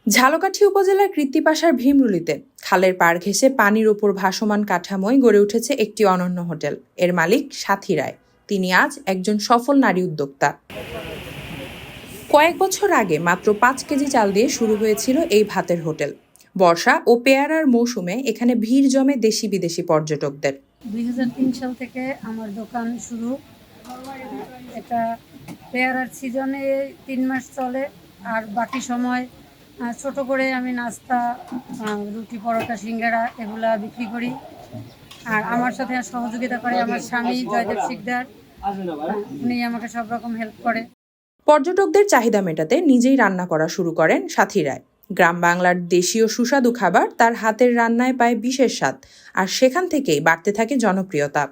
ঝালকাঠি উপজেলার কৃত্তিপাশার ভীমরুলিতে খালের পাড় ঘেঁষে পানির ওপর ভাসমান কাঠামোয় গড়ে উঠেছে একটি অনন্য হোটেল। এর মালিক সাথী রায়। তিনি আজ একজন সফল নারী উদ্যোক্তা। কয়েক বছর আগে মাত্র 5 কেজি চাল দিয়ে শুরু হয়েছিল এই ভাতের হোটেল। বর্ষা ও পেয়ারার মৌসুমে এখানে ভিড় জমে দেশি বিদেশি পর্যটকদের। 2003 সাল থেকে আমার দোকান শুরু। এটা পেয়ারার সিজনে 3 মাস চলে, আর বাকি সময় ছোট করে আমি নাস্তা, রুটি, পরোটা, সিঙ্গারা এগুলা বিক্রি করি। আর আমার সাথে সহযোগিতা করে আমার স্বামী জয়দেব শিকদার। উনি আমাকে সব রকম হেল্প করে। পর্যটকদের চাহিদা মেটাতে নিজেই রান্না করা শুরু করেন সাথী রায়। গ্রাম বাংলার দেশীয় সুস্বাদু খাবার তার হাতের রান্নায় পায় বিশেষ স্বাদ, আর সেখান থেকেই বাড়তে থাকে জনপ্রিয়তা।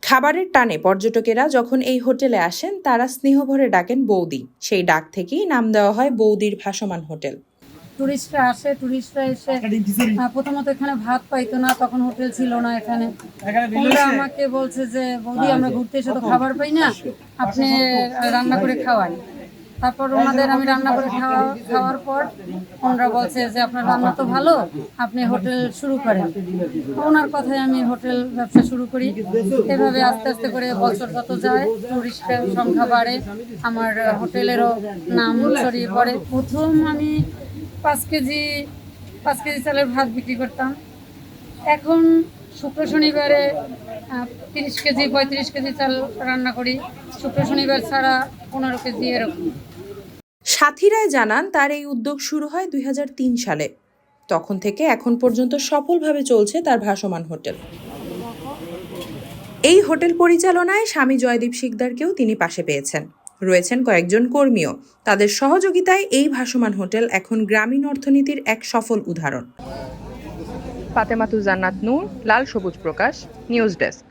খাবারের টানে পর্যটকেরা যখন এই হোটেলে আসেন তারা স্নেহভরে ডাকেন বৌদি। সেই ডাক থেকেই নাম দেওয়া হয় বৌদির ভাসমান হোটেল। টুরিস্টরা এসে প্রথমত এখানে ভাত পাইতো না, তখন হোটেল ছিল না এখানে। ওরা আমাকে বলছে যে বৌদি, আমরা ঘুরতে এসে তো খাবার পাই না, আপনি রান্না করে খাওয়ান। তারপর ওনাদের আমি রান্না করে খাওয়ার পর ওনারা বলছে যে আপনার রান্না তো ভালো, আপনি হোটেল শুরু করেন। ওনার কথায় আমি হোটেল ব্যবসা শুরু করি। এভাবে আস্তে আস্তে করে বছর যত যায় টুরিস্টের সংখ্যা বাড়ে, আমার হোটেলেরও নাম ছড়িয়ে পড়ে। প্রথম আমি 5 কেজি চালের ভাত বিক্রি করতাম। এখন শুক্র শনিবারে 30 কেজি 35 কেজি চাল রান্না করি। শুক্র শনিবার ছাড়া 15 কেজি এরকম। সাথী রায় জানান তার এই উদ্যোগ শুরু হয় 2003 সালে। তখন থেকে এখন পর্যন্ত সফলভাবে চলছে তার ভাসমান হোটেল। এই হোটেল পরিচালনায় স্বামী জয়দীপ শিকদারকেও তিনি পাশে পেয়েছেন। রয়েছেন কয়েকজন কর্মীও। তাদের সহযোগিতায় এই ভাসমান হোটেল এখন গ্রামীণ অর্থনীতির এক সফল উদাহরণ। ফাতেমা জান্নাত নূর, লাল সবুজ প্রকাশ, নিউজ ডেস্ক।